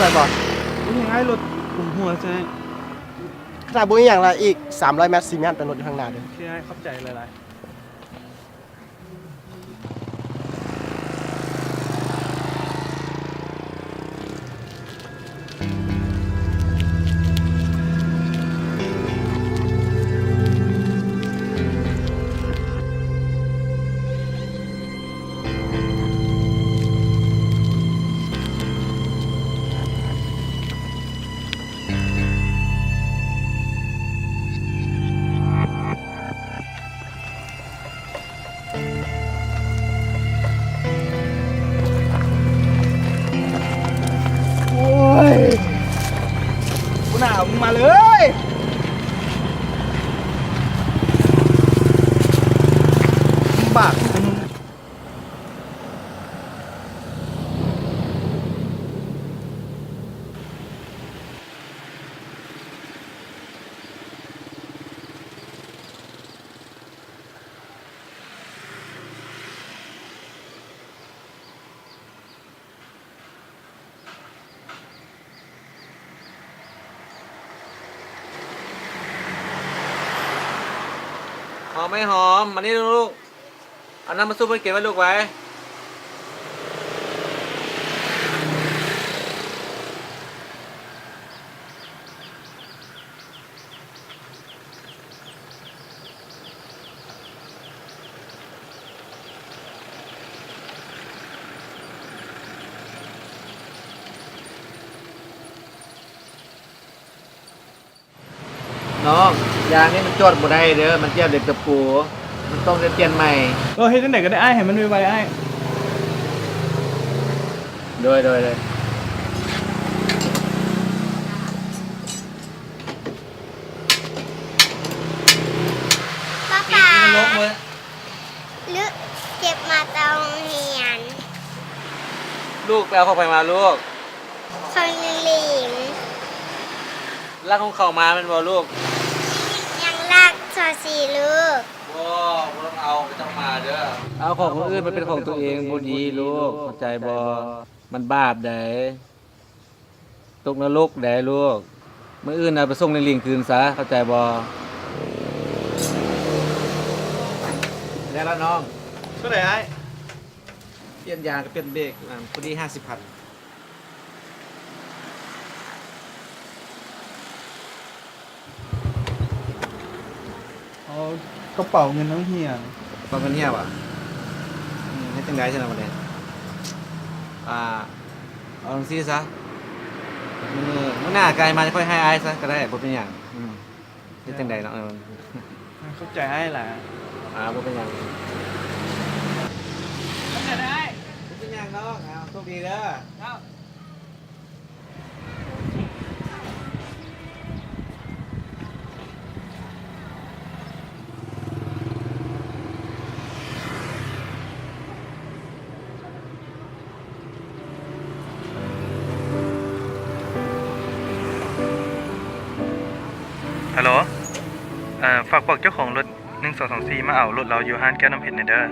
อะไรบ่ยังไงรถผมหัวใช่ไหมขนาดบุญอย่างไรอีก300 เมตร4 เมตรเป็นรถอยู่ข้างหน้าเด้อโอเคเข้าใจหลายๆโอ้ยกูหนาวมึงมาเลยบากมึงหอมไม่หอมมานี่ลูกเอาน้ำมาซุปให้เก็บไว้ลูกไว้น้องยางนี่มันจอดบ่ได้เด้อมันเทียบเด็กตะปูมันต้องเปลี่ยนใหม่เฮ็ดจังได๋ก็ได้อ้ายให้มันไวๆอ้ายโดยป้าป๋า มันลกเลย ลึกเจ็บมาตรงเหียน ลูกไปเอาเข้าไปมาลูก คนหลิง ลากของเขามามันบ่ลูก ยังลากสอสีลูก บ่ต้องเอาไม่ต้องมาเด้อเอาของคนอื่นมันเป็นของตัวเองบ่ดีลูกเข้าใจบ่มันบาปได้ตกนรกได้ลูกมื้ออื่นน่ะไปส่งในลิงคืนซะเข้าใจบ่ได้แล้วน้อง ก็ได้อ้าย เปลี่ยนยางกับเปลี่ยนเบรกพอดี50,000เอากระเป๋าเงินน้องเฮีย ตอนกันเงียบอ่ะให้จังไดใช่ไหมวันนี้เอาลงซี่ซะมื้อหน้าไกลมาจะค่อยให้อายซะก็ได้บ่เป็นหยังให้จังไดเนาะเข้าใจอ้ายล่ะบ่เป็นหยัง เข้าใจได้ บ่เป็นหยังเนาะโชคดีเด้อ ครับ ฮัลโหลฝากบอกเจ้าของรถ1224มาเอารถเราอยู่ห้านแก้วน้ำเพชรหน่อยเด้อ